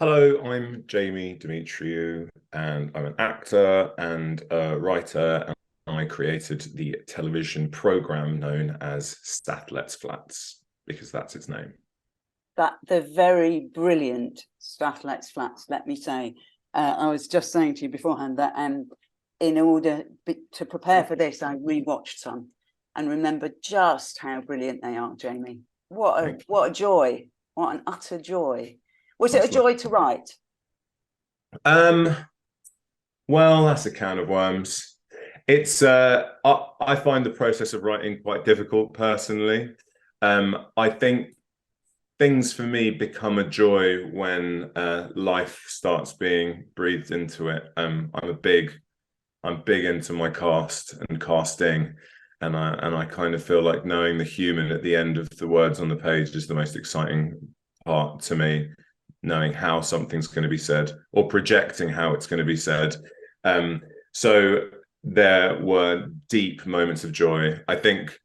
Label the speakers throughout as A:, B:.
A: Hello, I'm Jamie Demetriou, and I'm an actor and a writer. And I created the television program known as Statlet's Flats because that's its name.
B: That the very brilliant Strathlet's Flats, let me say. I was just saying to you beforehand that in order to prepare for this, I rewatched some and remember just how brilliant they are, Jamie. What a joy. What an utter joy. Was it a joy to write?
A: Um, well, that's a can of worms. It's I find the process of writing quite difficult personally. I think things for me become a joy when life starts being breathed into it. I'm big into my cast and casting, and I kind of feel like knowing the human at the end of the words on the page is the most exciting part to me. Knowing how something's going to be said or projecting how it's going to be said. So there were deep moments of joy. I think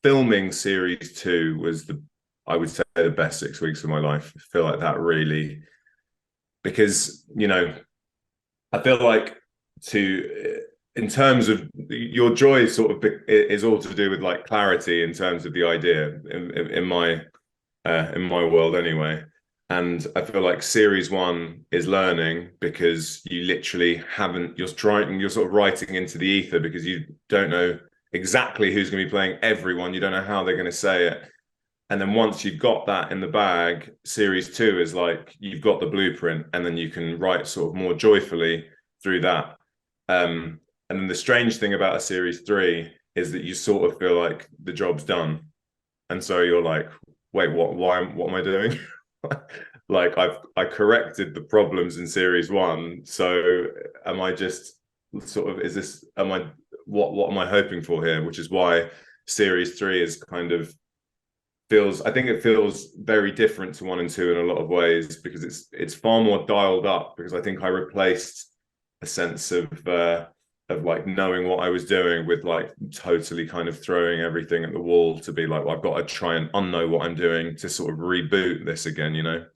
A: filming series two was I would say the best 6 weeks of my life. I feel like that really, because I feel like in terms of your joy sort of is all to do with like clarity in terms of the idea in my world anyway. And I feel like series one is learning because you literally haven't, you're sort of writing into the ether because you don't know exactly who's going to be playing everyone. You don't know how they're going to say it. And then once you've got that in the bag, series two is like you've got the blueprint and then you can write sort of more joyfully through that. And then the strange thing about a series three is that you sort of feel like the job's done. And so you're like, wait, what am I doing? Like I corrected the problems in series one. So am I just sort of, is this, am I, what am I hoping for here? Which is why series three is kind of I think it feels very different to one and two in a lot of ways because it's far more dialed up because I think I replaced a sense of like knowing what I was doing with like totally kind of throwing everything at the wall to be like, well, I've got to try and unknow what I'm doing to sort of reboot this again.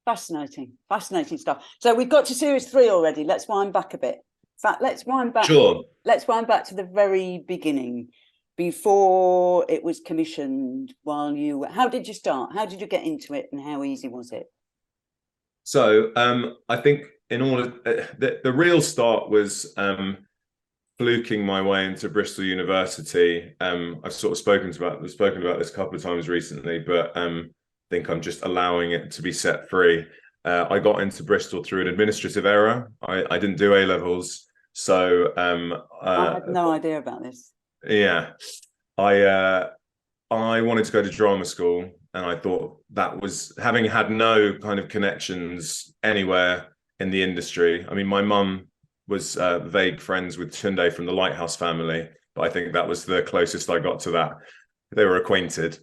B: Fascinating stuff. So we've got to series three already. Let's wind back a bit. In fact, let's wind back.
A: Sure.
B: Let's wind back to the very beginning, before it was commissioned. How did you start? How did you get into it, and how easy was it?
A: So I think in order the real start was fluking my way into Bristol University. I've sort of spoken about this a couple of times recently, but I think I'm just allowing it to be set free. I got into Bristol through an administrative error. I didn't do A levels, so
B: I had no idea about this.
A: Yeah, I wanted to go to drama school, and I thought that was having had no kind of connections anywhere in the industry. I mean, my mum was vague friends with Tunde from the Lighthouse family, but I think that was the closest I got to that. They were acquainted.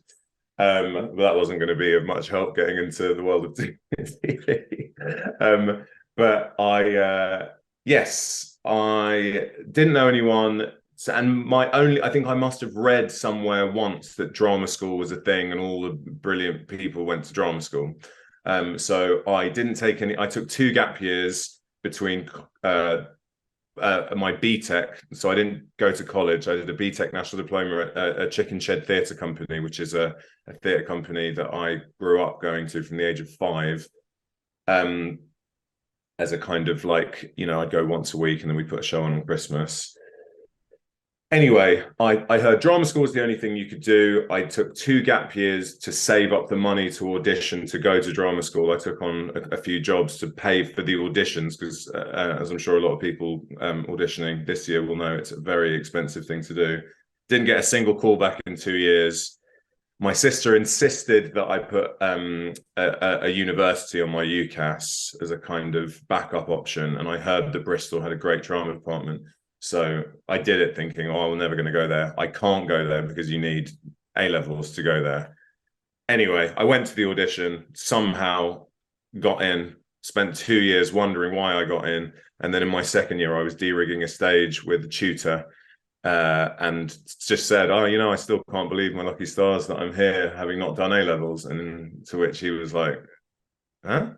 A: But that wasn't going to be of much help getting into the world of TV. But yes, I didn't know anyone. So, and I think I must have read somewhere once that drama school was a thing and all the brilliant people went to drama school. So I didn't take I took 2 gap years between my BTEC. So I didn't go to college. I did a BTEC National Diploma at a Chicken Shed Theatre Company, which is a theatre company that I grew up going to from the age of 5. As a kind of like, I'd go once a week and then we put a show on Christmas. Anyway, I heard drama school was the only thing you could do. I took 2 gap years to save up the money to audition to go to drama school. I took on a few jobs to pay for the auditions because, as I'm sure a lot of people auditioning this year will know, it's a very expensive thing to do. Didn't get a single call back in 2 years. My sister insisted that I put a university on my UCAS as a kind of backup option. And I heard that Bristol had a great drama department. So I did it thinking, oh, I'm never going to go there. I can't go there because you need A levels to go there. Anyway, I went to the audition, somehow got in, spent 2 years wondering why I got in. And then in my second year, I was de-rigging a stage with a tutor and just said, oh, I still can't believe my lucky stars that I'm here having not done A levels. And to which he was like, huh?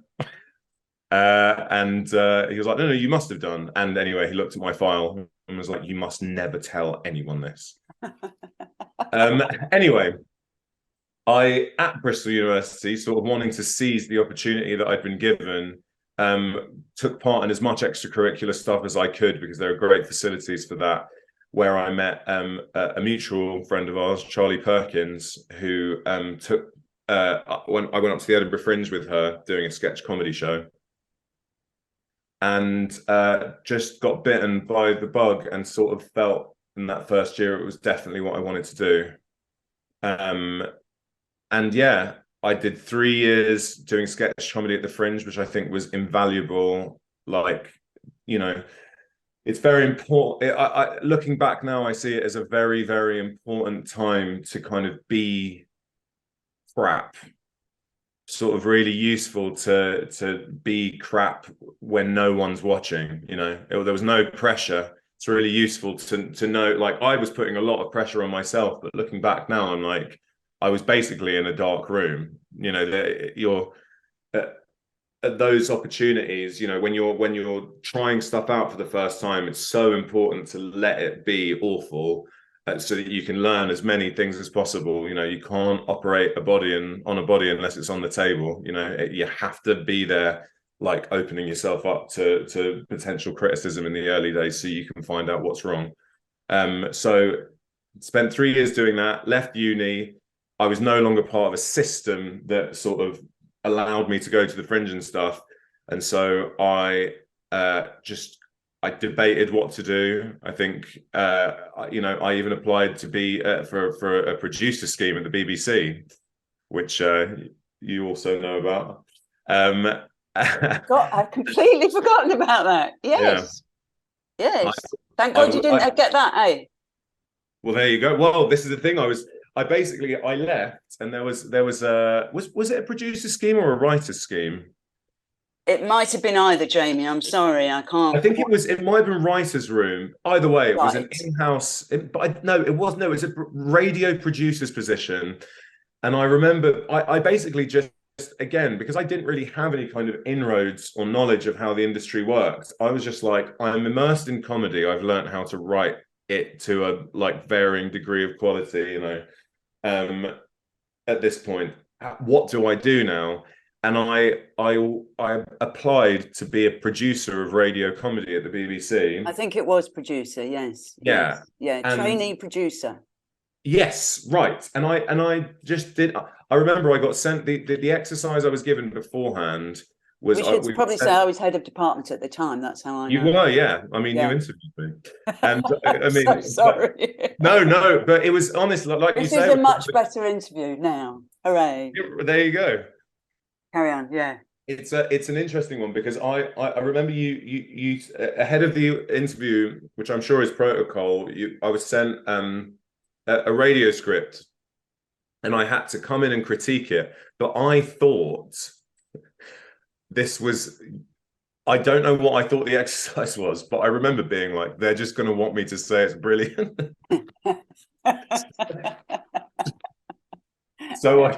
A: And he was like, no, no, you must have done. And anyway, he looked at my file and was like, you must never tell anyone this. Anyway, I, at Bristol University, sort of wanting to seize the opportunity that I'd been given, took part in as much extracurricular stuff as I could because there are great facilities for that. Where I met a mutual friend of ours, Charlie Perkins, who took when I went up to the Edinburgh Fringe with her doing a sketch comedy show, and just got bitten by the bug and sort of felt in that first year it was definitely what I wanted to do. And yeah, I did 3 years doing sketch comedy at the Fringe, which I think was invaluable. Like, you know, it's very important. Looking back now, I see it as a very, very important time to kind of be crap. Sort of really useful to be crap when no one's watching. You know, there was no pressure. It's really useful to know. Like, I was putting a lot of pressure on myself, but looking back now, I'm like, I was basically in a dark room. You know, you're at those opportunities, you know, when you're trying stuff out for the first time, it's so important to let it be awful, so that you can learn as many things as possible. You know, you can't operate a body on a body unless it's on the table. You know, you have to be there, like opening yourself up to potential criticism in the early days, so you can find out what's wrong. So spent 3 years doing that, left uni. I was no longer part of a system that sort of allowed me to go to the Fringe and stuff. And so I debated what to do. I think, you know, I even applied to be for a producer scheme at the BBC, which you also know about.
B: I've completely forgotten about that. Yes. Yeah. Yes. Thank God you didn't get that, eh?
A: Well, there you go. Well, this is the thing. I left, and there was it a producer scheme or a writer scheme?
B: It might have been either, Jamie. I'm sorry, I can't.
A: I think it might have been writer's room. Either way, it was an in-house. No, it was no. It's a radio producer's position, and I remember I basically just again, because I didn't really have any kind of inroads or knowledge of how the industry works. I was just like, I'm immersed in comedy. I've learned how to write it to a like varying degree of quality, you know. At this point, what do I do now? And I applied to be a producer of radio comedy at the BBC.
B: I think it was producer, yes.
A: Yeah.
B: Yes. Yeah, trainee producer.
A: Yes, right. And I just did. I remember I got sent the exercise I was given beforehand was.
B: We should probably say I was head of department at the time. That's how I know.
A: You were, yeah. I mean, you interviewed me, and I mean,
B: so sorry.
A: No, but it was honest. Like
B: this
A: you say,
B: is a much better interview now. Hooray!
A: There you go.
B: Carry on. Yeah.
A: It's an interesting one because I remember you ahead of the interview, which I'm sure is protocol. I was sent a radio script, and I had to come in and critique it. But I thought this was. I don't know what I thought the exercise was, but I remember being like, they're just going to want me to say it's brilliant. So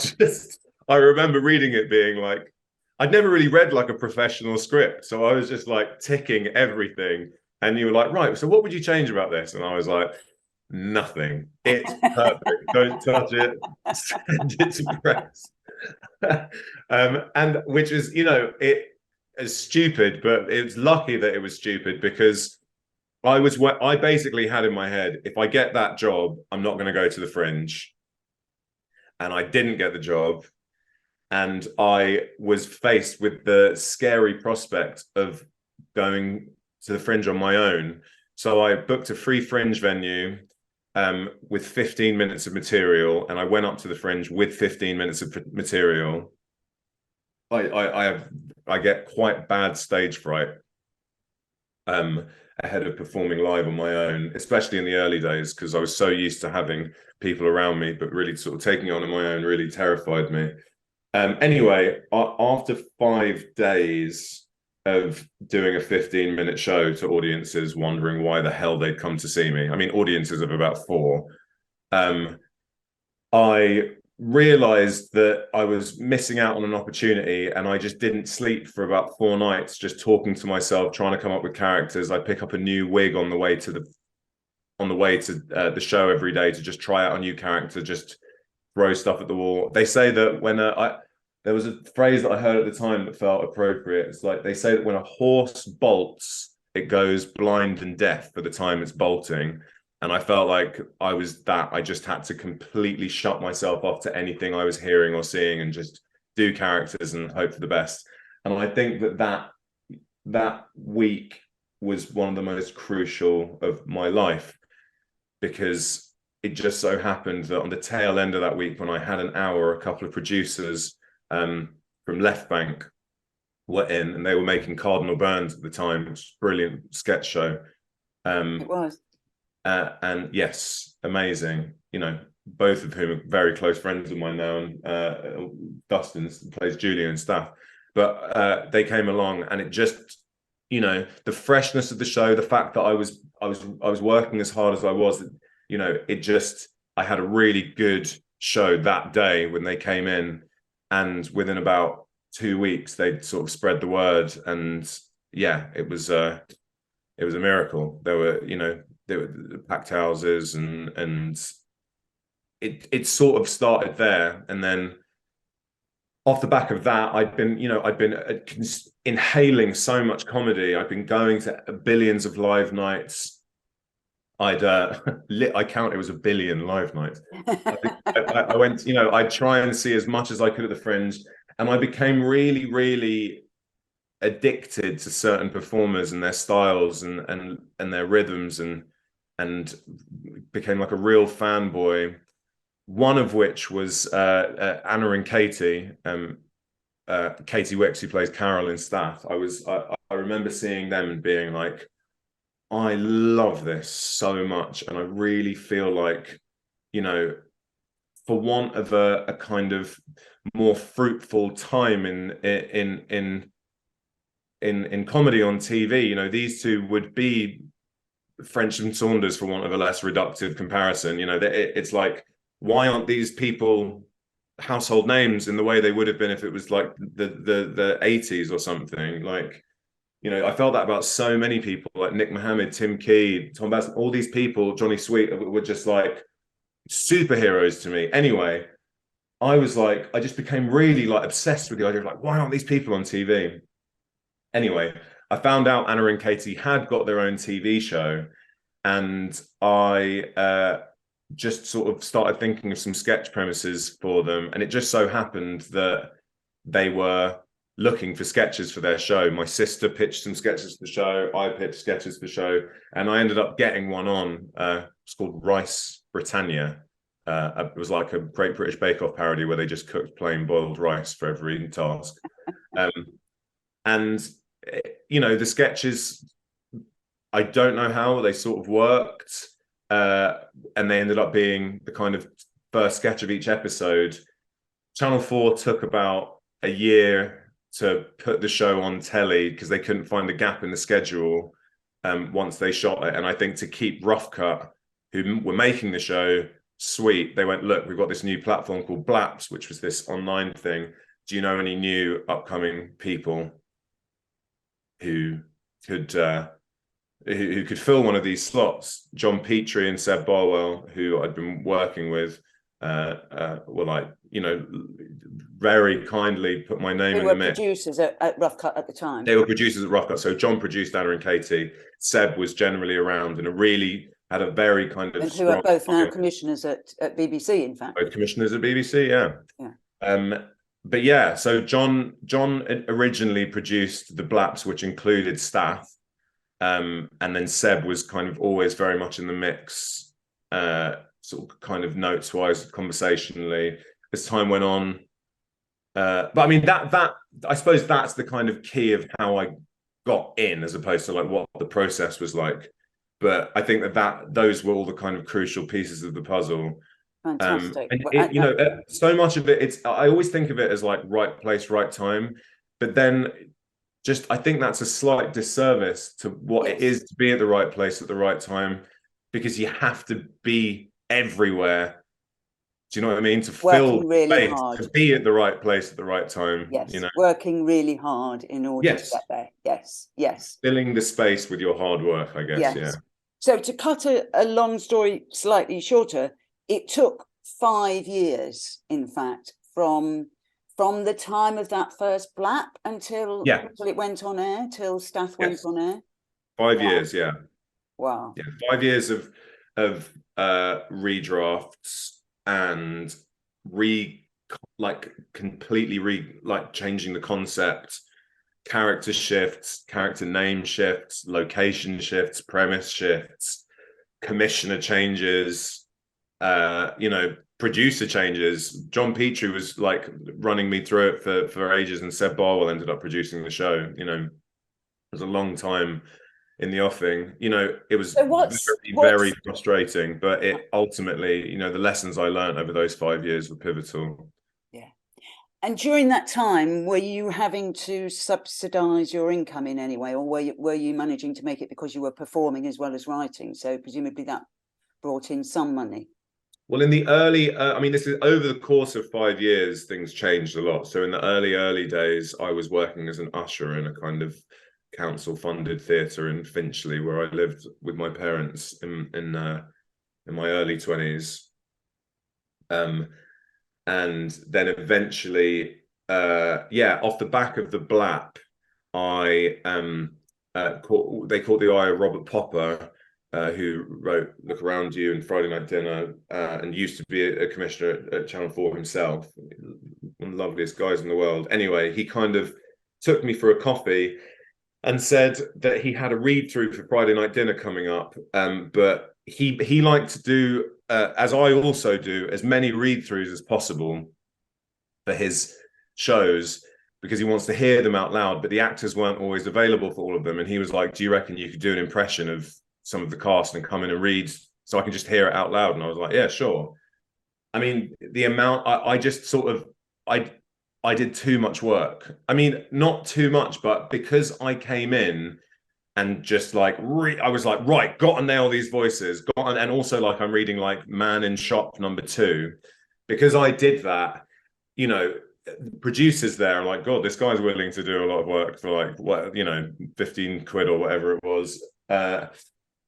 A: I remember reading it being like, I'd never really read like a professional script. So I was just like ticking everything. And you were like, right, so what would you change about this? And I was like, nothing. It's perfect. Don't touch it. Send it to press. And which is, you know, it is stupid, but it's lucky that it was stupid because I basically had in my head, if I get that job, I'm not going to go to the Fringe. And I didn't get the job. And I was faced with the scary prospect of going to the Fringe on my own. So I booked a free Fringe venue with 15 minutes of material. And I went up to the Fringe with 15 minutes of material. I get quite bad stage fright ahead of performing live on my own, especially in the early days, because I was so used to having people around me, but really sort of taking it on my own really terrified me. Anyway, after 5 days of doing a 15-minute show to audiences wondering why the hell they'd come to see me, I mean, audiences of about 4, I realized that I was missing out on an opportunity, and I just didn't sleep for about 4 nights, just talking to myself, trying to come up with characters. I pick up a new wig on the way to the show every day to just try out a new character, just throw stuff at the wall. They say that when there was a phrase that I heard at the time that felt appropriate. It's like they say that when a horse bolts, it goes blind and deaf for the time it's bolting. And I felt like I was that. I just had to completely shut myself off to anything I was hearing or seeing and just do characters and hope for the best. And I think that week was one of the most crucial of my life, because it just so happened that on the tail end of that week, when I had an hour, a couple of producers from Left Bank were in, and they were making Cardinal Burns at the time, which was a brilliant sketch show.
B: It was.
A: And yes, amazing. You know, both of whom are very close friends of mine now, and Dustin plays Julia and stuff. But they came along, and it just, you know, the freshness of the show, the fact that I was working as hard as I was, you know, it just, I had a really good show that day when they came in, and within about 2 weeks they'd sort of spread the word, and yeah, it was a miracle. There were packed houses, and it sort of started there. And then off the back of that, I'd been inhaling so much comedy. I've been going to billions of live nights. I count it was a billion live nights. I went, I'd try and see as much as I could at the Fringe, and I became really, really addicted to certain performers and their styles and their rhythms, and became like a real fanboy. One of which was Anna and Katie, Katie Wicks, who plays Carol in Staff. I remember seeing them and being like, I love this so much, and I really feel like, for want of a kind of more fruitful time in comedy on TV, these two would be French and Saunders, for want of a less reductive comparison. It's like, why aren't these people household names in the way they would have been if it was like the 80s or something? Like, I felt that about so many people, like Nick Mohammed, Tim Key, Tom Basson, all these people, Johnny Sweet, were just like superheroes to me. Anyway, I just became really like obsessed with the idea of like, why aren't these people on TV? Anyway, I found out Anna and Katie had got their own TV show, and I just sort of started thinking of some sketch premises for them. And it just so happened that they were looking for sketches for their show. My sister pitched some sketches for the show. I pitched sketches for the show, and I ended up getting one on. It's called Rice Britannia. It was like a Great British Bake Off parody where they just cooked plain boiled rice for every task. And the sketches, I don't know how they sort of worked, and they ended up being the kind of first sketch of each episode. Channel 4 took about a year to put the show on telly because they couldn't find a gap in the schedule once they shot it. And I think to keep Rough Cut, who were making the show, sweet, they went, look, we've got this new platform called Blaps, which was this online thing. Do you know any new upcoming people who could fill one of these slots? John Petrie and Seb Barwell, who I'd been working with, were like, very kindly put my name in the mix.
B: They were producers at Rough Cut at the time.
A: They were producers at Rough Cut. So John produced Anna and Katie. Seb was generally around and had a very kind of.
B: And who are both now commissioners at BBC, in fact.
A: Both commissioners at BBC, yeah. But yeah, so John originally produced the Blaps, which included Staff. And then Seb was kind of always very much in the mix, sort of kind of notes-wise, conversationally, as time went on. But I mean, that I suppose that's the kind of key of how I got in, as opposed to like what the process was like. But I think that those were all the kind of crucial pieces of the puzzle.
B: Fantastic.
A: So much of it, I always think of it as like right place, right time. But then I think that's a slight disservice to what it is to be at the right place at the right time, because you have to be everywhere Do you know what I mean? To fill
B: Working really
A: space,
B: hard.
A: to be at the right place at the right time, you
B: Yes,
A: know.
B: working really hard in order to
A: Yes.
B: get there. Yes, yes,
A: Filling the space with your hard work, I guess. Yeah.
B: yes. So to cut a long story slightly shorter, it took 5 years, in fact, from the time of that first blap
A: Yeah.
B: until it went on air, till Stath went
A: Yes.
B: on air.
A: 5 years. Yeah.
B: Wow.
A: Yeah. 5 years of redrafts and re like completely like changing the concept, character shifts, character name shifts, location shifts, premise shifts, commissioner changes, you know, producer changes. John Petrie was like running me through it for ages, and Seb Barwell ended up producing the show. You know, it was a long time in the offing. You know, it was
B: So
A: very, very
B: what's
A: frustrating, but it ultimately, you know, the lessons I learned over those 5 years were pivotal.
B: yeah. And during that time, were you having to subsidize your income in any way, or were you managing to make it because you were performing as well as writing? So presumably that brought in some money.
A: Well, in the early, I mean, this is over the course of 5 years, things changed a lot. So in the early days, I was working as an usher in a kind of council-funded theatre in Finchley, where I lived with my parents in my early 20s. And then eventually, yeah, off the back of the blap, I they caught the eye of Robert Popper, who wrote Look Around You and Friday Night Dinner, and used to be a commissioner at Channel 4 himself, one of the loveliest guys in the world. Anyway, he kind of took me for a coffee and said that he had a read through for Friday Night Dinner coming up, but he liked to do, as I also do, as many read throughs as possible for his shows, because he wants to hear them out loud, but the actors weren't always available for all of them. And he was like, do you reckon you could do an impression of some of the cast and come in and read so I can just hear it out loud? And I was like, yeah, sure. I mean, the amount I just sort of I did too much work. I mean, not too much, but because I came in and just like I was like, right, got to nail these voices, and also like I'm reading like Man in Shop #2, because I did that. You know, producers there are like, God, this guy's willing to do a lot of work for like what, you know, 15 quid or whatever it was.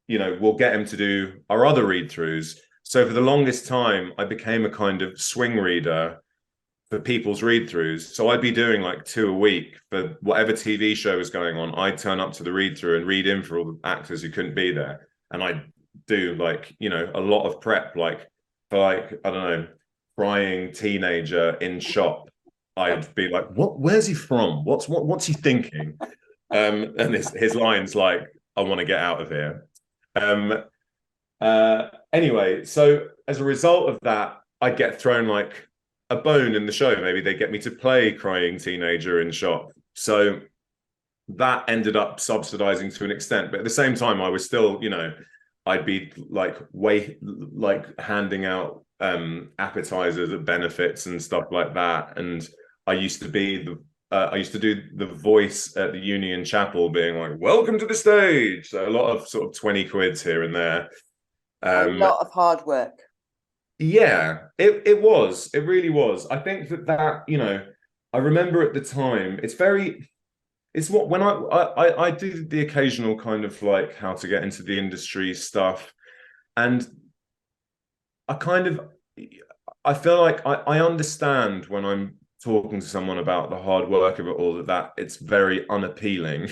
A: You know, we'll get him to do our other read throughs. So for the longest time, I became a kind of swing reader for people's read throughs. So I'd be doing like 2 a week for whatever TV show was going on. I'd turn up to the read through and read in for all the actors who couldn't be there. And I'd do like, you know, a lot of prep, like for like, I don't know, crying teenager in shop. I'd be like, where's he from? What's he thinking? And his line's like, I want to get out of here. Anyway, so as a result of that, I'd get thrown like a bone in the show. Maybe they get me to play crying teenager in shop. So that ended up subsidizing to an extent. But at the same time, I was still, you know, I'd be like handing out appetizers at benefits and stuff like that. And I used to be I used to do the voice at the Union Chapel, being like, "Welcome to the stage." So a lot of sort of 20 quids here and there.
B: A lot of hard work.
A: Yeah, it was. It really was. I think that, you know, I remember at the time, it's what when I do the occasional kind of like how to get into the industry stuff, and I kind of I feel like I understand when I'm talking to someone about the hard work of it all, that it's very unappealing.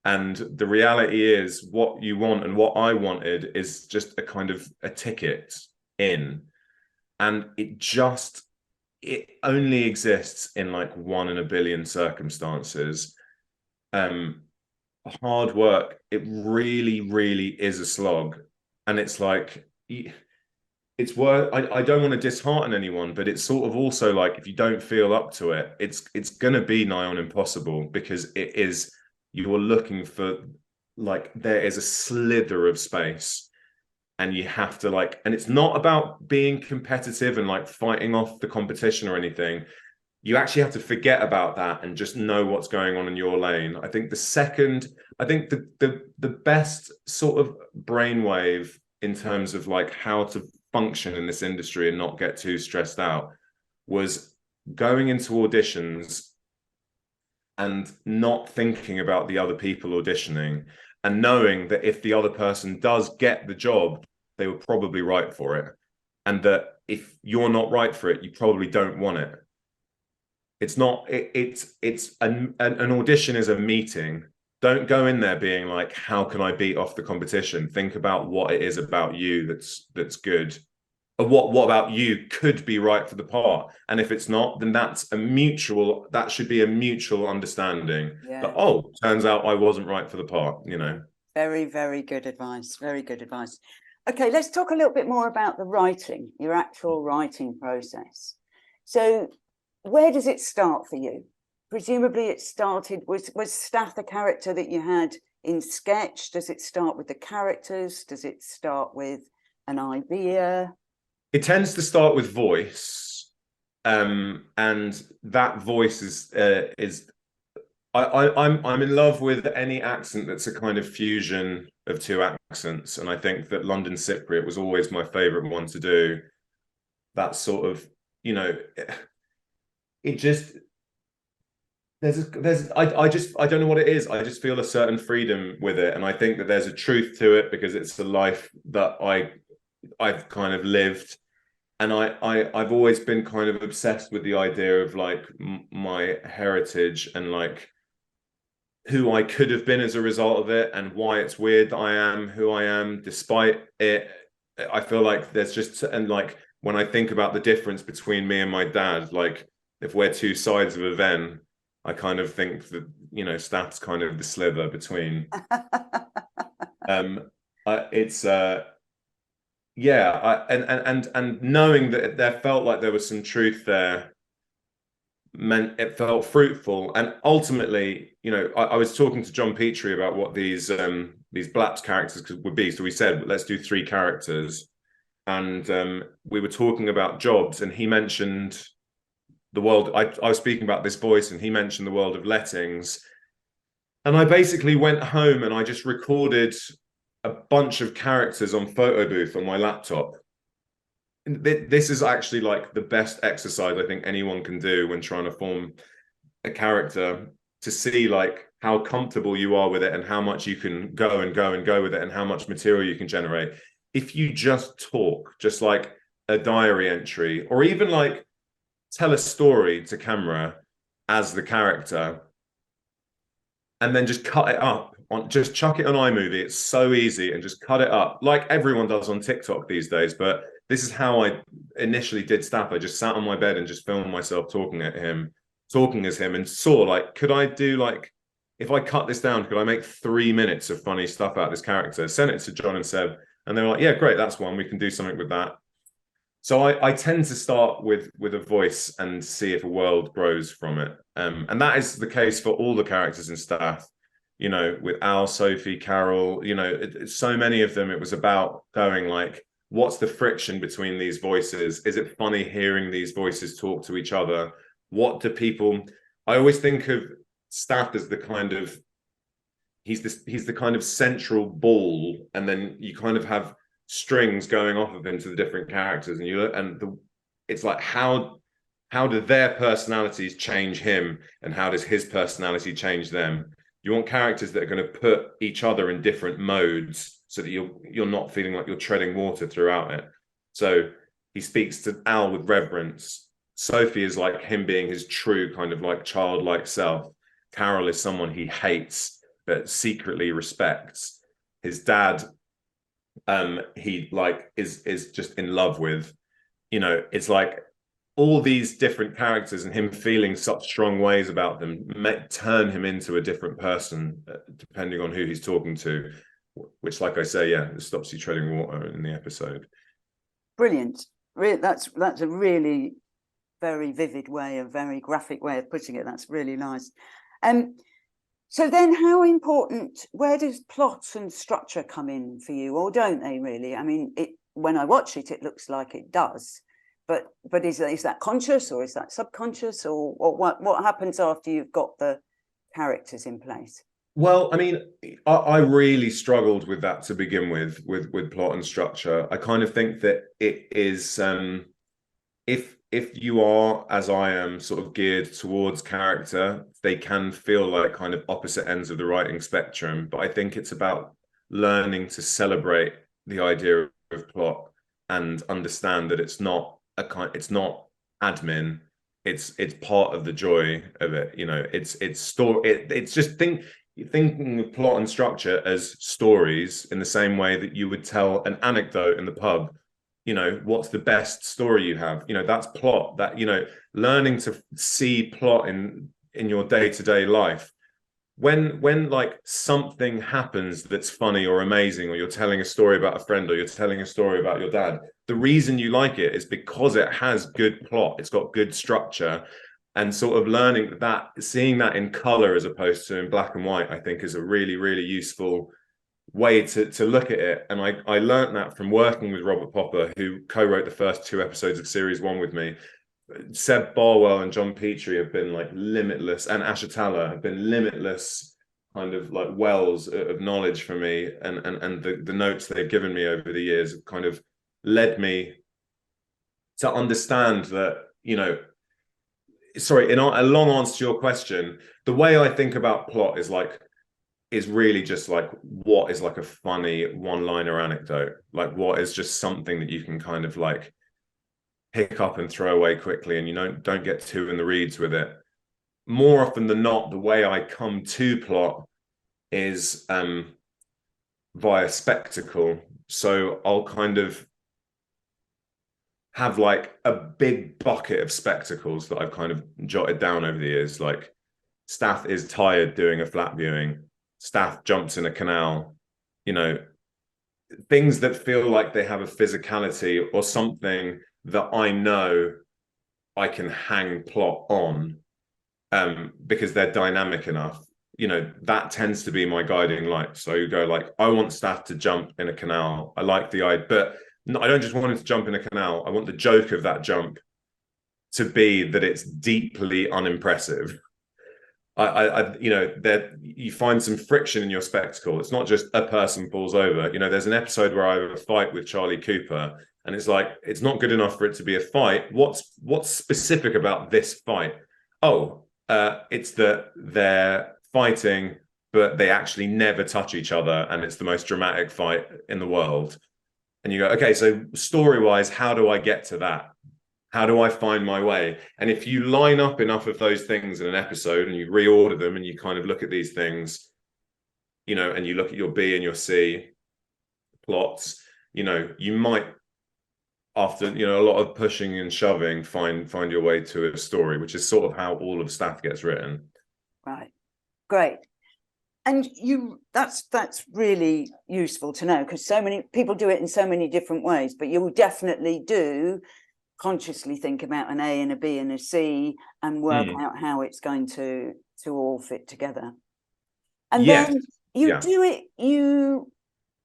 A: And the reality is, what you want and what I wanted is just a kind of a ticket in. And it only exists in like 1 in a billion circumstances. Hard work, it really, really is a slog. And it's like, it's worth, I don't want to dishearten anyone, but it's sort of also like, if you don't feel up to it, it's gonna be nigh on impossible, because it is, you are looking for, like, there is a slither of space, and you have to like, and it's not about being competitive and like fighting off the competition or anything. You actually have to forget about that and just know what's going on in your lane. I think the best sort of brainwave in terms of like how to function in this industry and not get too stressed out was going into auditions and not thinking about the other people auditioning, and knowing that if the other person does get the job, they were probably right for it, and that if you're not right for it, you probably don't want it. It's not it's an audition is a meeting. Don't go in there being like, how can I beat off the competition? Think about what it is about you that's good. Or what about you could be right for the part. And if it's not, then that should be a mutual understanding that,
B: Yeah.
A: oh, turns out I wasn't right for the part, you know.
B: Very, very good advice. Very good advice. Okay, let's talk a little bit more about the writing, your actual writing process. So where does it start for you? Presumably it started, was Stath a character that you had in sketch? Does it start with the characters? Does it start with an idea?
A: It tends to start with voice. And that voice is I'm in love with any accent that's a kind of fusion of two accents. And I think that London Cypriot was always my favorite one to do. That sort of, you know, it just I don't know what it is. I just feel a certain freedom with it. And I think that there's a truth to it because it's the life that I've kind of lived. And I've always been kind of obsessed with the idea of like my heritage and like who I could have been as a result of it, and why it's weird that I am who I am despite it. I feel like there's just, and like when I think about the difference between me and my dad, like if we're two sides of a Venn, I kind of think that, you know, Stath's kind of the sliver between. It's yeah, and knowing that there felt like there was some truth there meant it felt fruitful. And ultimately, you know, I was talking to John Petrie about what these Blaps characters would be. So we said, let's do 3 characters. And we were talking about jobs, and he mentioned the world. I was speaking about this voice, and he mentioned the world of lettings. And I basically went home and I just recorded a bunch of characters on photo booth on my laptop. This is actually like the best exercise I think anyone can do when trying to form a character, to see like how comfortable you are with it and how much you can go and go and go with it and how much material you can generate. If you just talk, just like a diary entry, or even like tell a story to camera as the character, and then just cut it up on, just chuck it on iMovie. It's so easy, and just cut it up like everyone does on TikTok these days. But this is how I initially did Stath. I just sat on my bed and just filmed myself talking as him, and saw like, could I do like, if I cut this down, could I make 3 minutes of funny stuff out of this character? Sent it to John and Seb, and they were like, yeah, great, that's one. We can do something with that. So I tend to start with a voice and see if a world grows from it. And that is the case for all the characters in Stath, you know, with Al, Sophie, Carol, you know, so many of them, it was about going like, what's the friction between these voices? Is it funny hearing these voices talk to each other? What do people, I always think of Stath as the kind of, he's the kind of central ball, and then you kind of have strings going off of him to the different characters, and it's like, how do their personalities change him, and how does his personality change them? You want characters that are going to put each other in different modes so that you're not feeling like you're treading water throughout it. So he speaks to Al with reverence. Sophie is like him being his true kind of like childlike self. Carol is someone he hates but secretly respects. His dad, he like is just in love with. You know, it's like all these different characters and him feeling such strong ways about them turn him into a different person depending on who he's talking to, which, like I say, yeah, it stops you treading water in the episode.
B: Brilliant. That's a really very vivid way, a very graphic way of putting it. That's really nice. So then how important, where does plot and structure come in for you, or don't they really? I mean, when I watch it, it looks like it does, but is that conscious, or is that subconscious, or what happens after you've got the characters in place?
A: Well, I mean, I really struggled with that to begin with plot and structure. I kind of think that it is if you are, as I am, sort of geared towards character, they can feel like kind of opposite ends of the writing spectrum. But I think it's about learning to celebrate the idea of plot and understand that it's not admin. It's part of the joy of it. You know, it's story. It's just thinking of plot and structure as stories in the same way that you would tell an anecdote in the pub. You know, what's the best story you have? You know, that's plot. That, you know, learning to see plot in your day-to-day life. When like something happens that's funny or amazing, or you're telling a story about a friend, or you're telling a story about your dad, the reason you like it is because it has good plot, it's got good structure. And sort of learning that, seeing that in color as opposed to in black and white, I think is a really, really useful way to look at it. And I learned that from working with Robert Popper, who co-wrote the first two episodes of series one with me. Seb Barwell and John Petrie have been like limitless, and Ashatala have been limitless kind of like wells of knowledge for me, and the notes they've given me over the years have kind of led me to understand that, you know, sorry, in a long answer to your question, the way I think about plot is really just like, what is like a funny one-liner anecdote, like what is just something that you can kind of like pick up and throw away quickly, and you don't get too in the reeds with it. More often than not, the way I come to plot is via spectacle. So I'll kind of have like a big bucket of spectacles that I've kind of jotted down over the years. Like, Staff is tired doing a flat viewing. Staff jumps in a canal. You know, things that feel like they have a physicality or something that I know I can hang plot on, because they're dynamic enough. You know, that tends to be my guiding light. So you go like, I want Staff to jump in a canal. I like the idea, but I don't just want him to jump in a canal. I want the joke of that jump to be that it's deeply unimpressive. You know, that you find some friction in your spectacle. It's not just a person falls over. You know, there's an episode where I have a fight with Charlie Cooper, and it's like, it's not good enough for it to be a fight. What's specific about this fight? Oh, it's that they're fighting, but they actually never touch each other, and it's the most dramatic fight in the world. And you go, okay, so story-wise, how do I get to that? How do I find my way? And if you line up enough of those things in an episode and you reorder them and you kind of look at these things, you know, and you look at your B and your C plots, you know, you might, after, you know, a lot of pushing and shoving, find your way to a story, which is sort of how all of Staff gets written.
B: Right. Great. And that's really useful to know, because so many people do it in so many different ways, but you definitely do consciously think about an A and a B and a C and work out how it's going to all fit together. And
A: Yes.
B: then you do it, you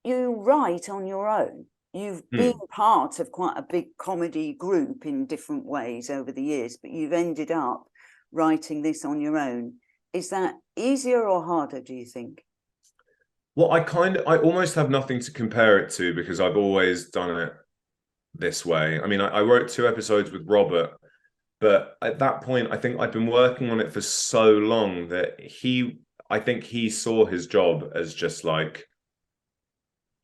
B: write on your own. You've been part of quite a big comedy group in different ways over the years, but you've ended up writing this on your own. Is that easier or harder, do you think?
A: Well, I almost have nothing to compare it to, because I've always done it this way. I mean, I wrote two episodes with Robert, but at that point, I think I'd been working on it for so long that I think he saw his job as just like,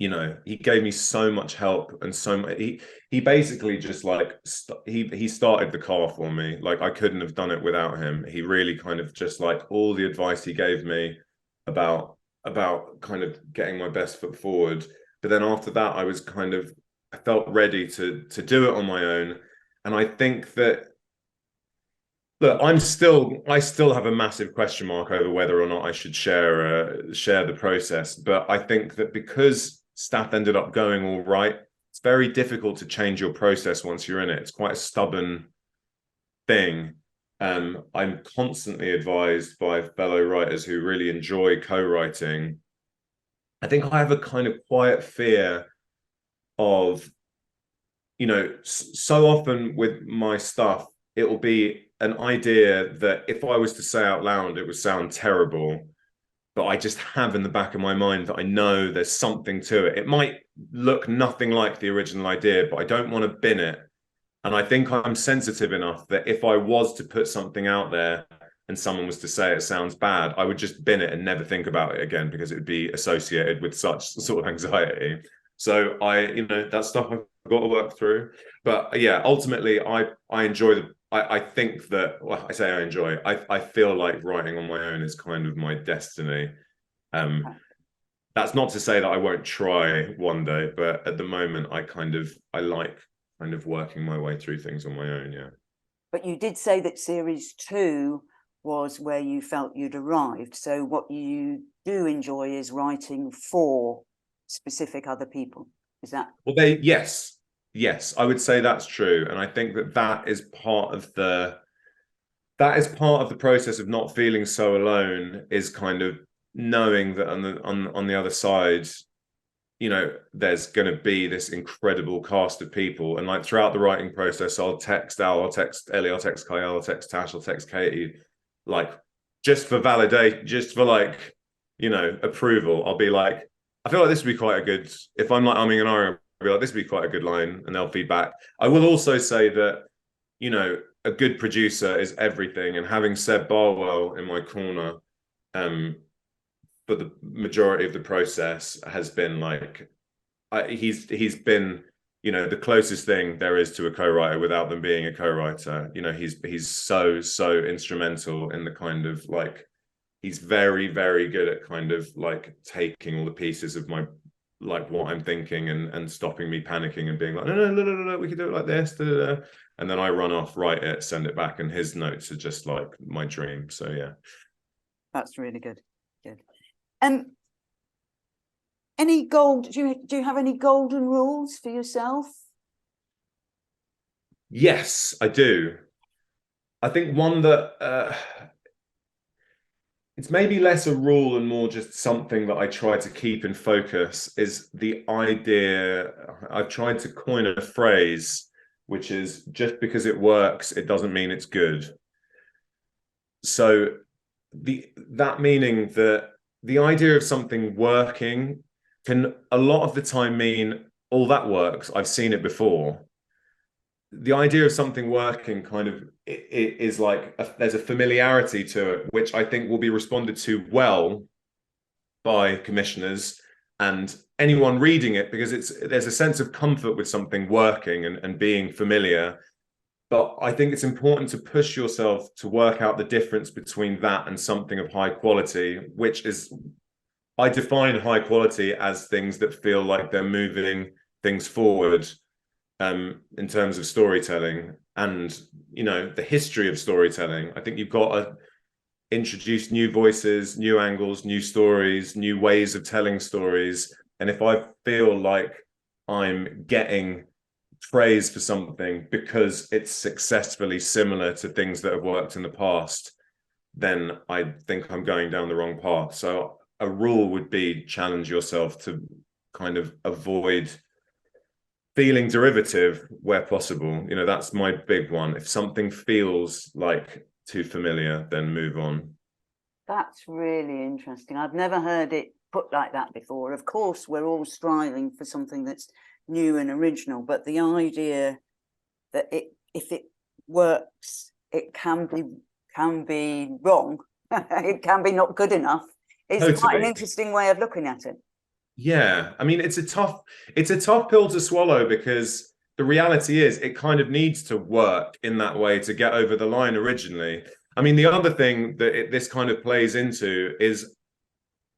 A: you know, he gave me so much help and so much. He basically just like he started the car for me. Like, I couldn't have done it without him. He really kind of just like, all the advice he gave me about kind of getting my best foot forward. But then after that, I felt ready to do it on my own. And I think that, look, I still have a massive question mark over whether or not I should share the process. But I think that because Staff ended up going all right, it's very difficult to change your process once you're in it. It's quite a stubborn thing. I'm constantly advised by fellow writers who really enjoy co-writing. I think I have a kind of quiet fear of, you know, so often with my stuff, it will be an idea that if I was to say out loud, it would sound terrible. but I just have in the back of my mind that I know there's something to it. It might look nothing like the original idea, but I don't want to bin it. And I think I'm sensitive enough that if I was to put something out there and someone was to say it sounds bad, I would just bin it and never think about it again, because it would be associated with such sort of anxiety. So that's stuff I've got to work through. But yeah, ultimately, I enjoy I think that, well, I say I enjoy. I feel like writing on my own is kind of my destiny. That's not to say that I won't try one day, but at the moment, I like kind of working my way through things on my own. Yeah.
B: But you did say that series 2 was where you felt you'd arrived. So what you do enjoy is writing for specific other people. Is that?
A: Well, yes, I would say that's true. And I think that that is part of the process of not feeling so alone, is kind of knowing that on the other side, there's going to be this incredible cast of people. And like throughout the writing process, I'll text Al, I'll text Ellie, I'll text Kyle, I'll text Tash, I'll text Katie, like just for validate, just for like, approval. I'll be like, I feel like this would be quite a good, if I'm like umming and ahhing, I'll be like, this would be quite a good line, and they'll feedback. I will also say that, a good producer is everything. And having Seb Barwell in my corner, for the majority of the process has been like, he's been, the closest thing there is to a co-writer without them being a co-writer. He's so instrumental in the kind of like, he's very, very good at kind of like taking all the pieces of my, like what I'm thinking, and stopping me panicking and being like, no, we can do it like this. Da, da, da. And then I run off, write it, send it back, and his notes are just like my dream. So yeah.
B: That's really good. Good. Any gold? Do you have any golden rules for yourself?
A: Yes, I do. I think one that it's maybe less a rule and more just something that I try to keep in focus is the idea. I've tried to coin a phrase, which is, just because it works, it doesn't mean it's good. So that meaning that the idea of something working can a lot of the time mean, all that works, I've seen it before. The idea of something working kind of it is like there's a familiarity to it, which I think will be responded to well by commissioners and anyone reading it, because there's a sense of comfort with something working and being familiar. But I think it's important to push yourself to work out the difference between that and something of high quality, which is, I define high quality as things that feel like they're moving things forward, in terms of storytelling and, the history of storytelling. I think you've got to introduce new voices, new angles, new stories, new ways of telling stories. And if I feel like I'm getting praise for something because it's successfully similar to things that have worked in the past, then I think I'm going down the wrong path. So a rule would be, challenge yourself to kind of avoid feeling derivative where possible. That's my big one. If something feels like too familiar, then move on.
B: That's really interesting. I've never heard it put like that before. Of course, we're all striving for something that's new and original, but the idea that if it works, it can be wrong. It can be not good enough. It's quite an interesting way of looking at it.
A: Yeah, I mean, it's a tough pill to swallow, because the reality is it kind of needs to work in that way to get over the line originally. I mean, the other thing that this kind of plays into is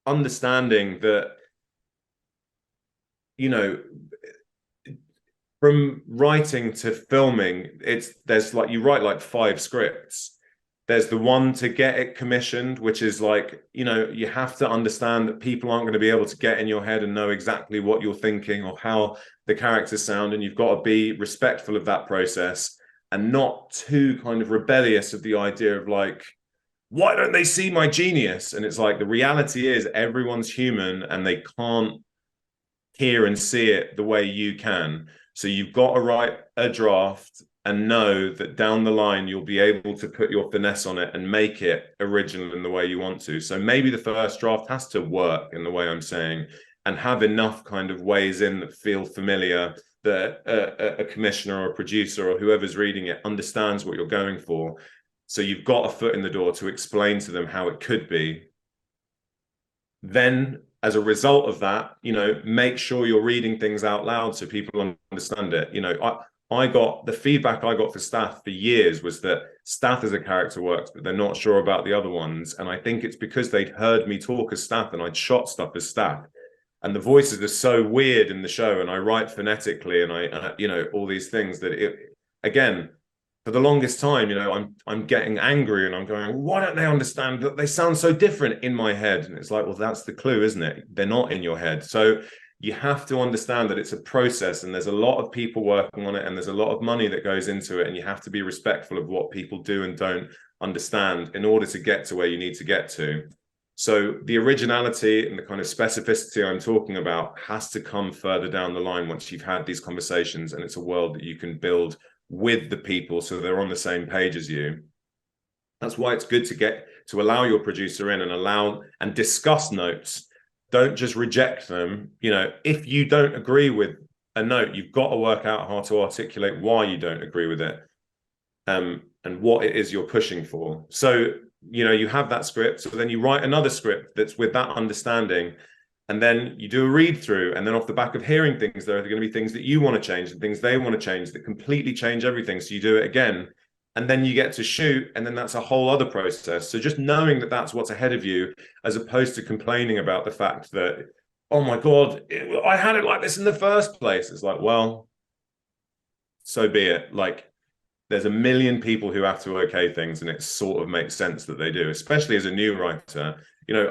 A: understanding that, from writing to filming, there's like, you write like 5 scripts. There's the one to get it commissioned, which is like, you have to understand that people aren't going to be able to get in your head and know exactly what you're thinking or how the characters sound. And you've got to be respectful of that process and not too kind of rebellious of the idea of like, why don't they see my genius? And it's like, the reality is everyone's human and they can't hear and see it the way you can. So you've got to write a draft and know that down the line you'll be able to put your finesse on it and make it original in the way you want to. So maybe the first draft has to work in the way I'm saying, and have enough kind of ways in that feel familiar, that a commissioner or a producer or whoever's reading it understands what you're going for. So you've got a foot in the door to explain to them how it could be. Then, as a result of that, make sure you're reading things out loud so people understand it. I got the feedback I got for Stath for years was that Stath as a character works, but they're not sure about the other ones. And I think it's because they'd heard me talk as Stath and I'd shot stuff as Stath. And the voices are so weird in the show, and I write phonetically, and I all these things that again, for the longest time, I'm getting angry and I'm going, why don't they understand that they sound so different in my head? And it's like, well, that's the clue, isn't it? They're not in your head. So you have to understand that it's a process, and there's a lot of people working on it, and there's a lot of money that goes into it, and you have to be respectful of what people do and don't understand in order to get to where you need to get to. So the originality and the kind of specificity I'm talking about has to come further down the line once you've had these conversations, and it's a world that you can build with the people so they're on the same page as you. That's why it's good to allow your producer in and allow and discuss notes. Don't just reject them. If you don't agree with a note, you've got to work out how to articulate why you don't agree with it, and what it is you're pushing for. So you have that script, so then you write another script that's with that understanding, and then you do a read through, and then off the back of hearing things, there are going to be things that you want to change and things they want to change that completely change everything. So you do it again, and then you get to shoot, and then that's a whole other process. So just knowing that that's what's ahead of you, as opposed to complaining about the fact that, oh my God, I had it like this in the first place. It's like, well, so be it. Like, there's a million people who have to okay things, and it sort of makes sense that they do, especially as a new writer.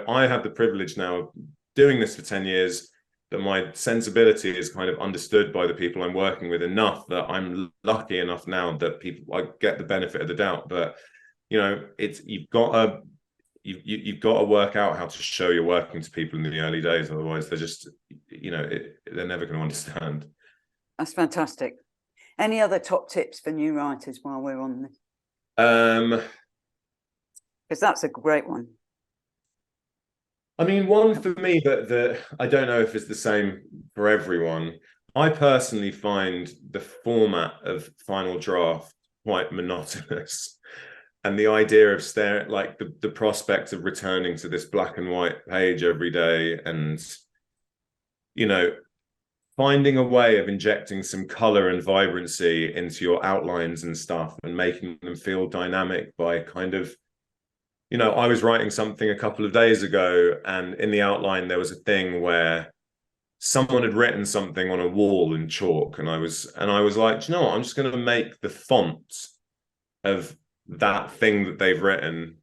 A: I have the privilege now of doing this for 10 years that my sensibility is kind of understood by the people I'm working with enough that I'm lucky enough now that I get the benefit of the doubt. But you've got to work out how to show you're working to people in the early days, otherwise they're just they're never going to understand.
B: That's fantastic. Any other top tips for new writers while we're on this? Because that's a great one.
A: I mean, one for me that I don't know if it's the same for everyone. I personally find the format of Final Draft quite monotonous. And the idea of staring, like the prospect of returning to this black and white page every day, and finding a way of injecting some color and vibrancy into your outlines and stuff and making them feel dynamic by kind of, I was writing something a couple of days ago, and in the outline there was a thing where someone had written something on a wall in chalk, and I was like, what? I'm just going to make the font of that thing that they've written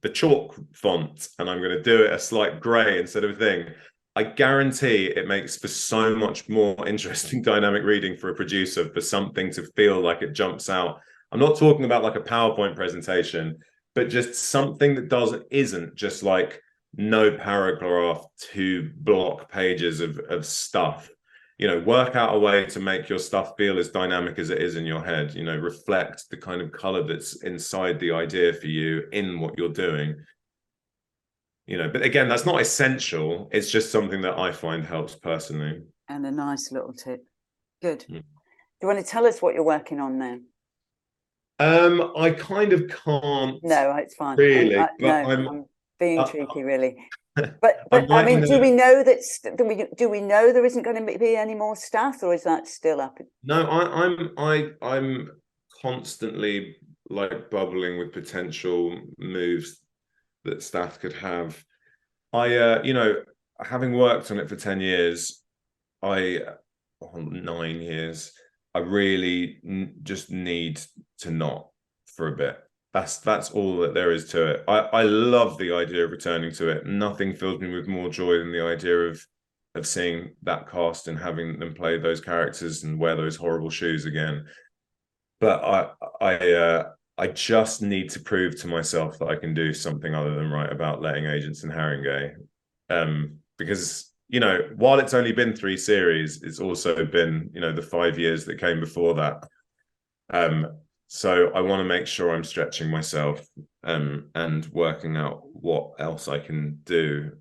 A: the chalk font, and I'm going to do it a slight gray instead of a thing. I guarantee it makes for so much more interesting dynamic reading for a producer, for something to feel like it jumps out. I'm not talking about like a PowerPoint presentation, but just something that isn't just like no paragraph, 2 block pages of stuff. Work out a way to make your stuff feel as dynamic as it is in your head, reflect the kind of color that's inside the idea for you in what you're doing. But again, that's not essential. It's just something that I find helps personally.
B: And a nice little tip. Good. Do you want to tell us what you're working on now?
A: I kind of can't.
B: No, it's fine.
A: Really,
B: I'm being cheeky, really. But I mean, do we know there isn't going to be any more Stath, or is that still up?
A: No, I'm constantly like bubbling with potential moves that Stath could have. Having worked on it for 10 years, 9 years, I really just need to not for a bit. That's all that there is to it. I love the idea of returning to it. Nothing fills me with more joy than the idea of seeing that cast and having them play those characters and wear those horrible shoes again. But I just need to prove to myself that I can do something other than write about letting agents and Haringey. Because while it's only been 3 series, it's also been the 5 years that came before that. So I want to make sure I'm stretching myself and working out what else I can do.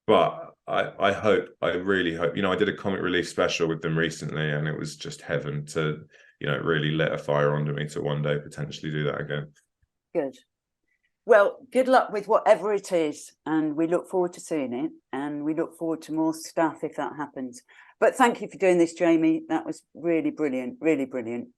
A: But I hope, I really hope, I did a comic relief special with them recently, and it was just heaven to, it really lit a fire under me to one day potentially do that again.
B: Good. Well, good luck with whatever it is, and we look forward to seeing it, and we look forward to more stuff if that happens. But thank you for doing this, Jamie. That was really brilliant, really brilliant.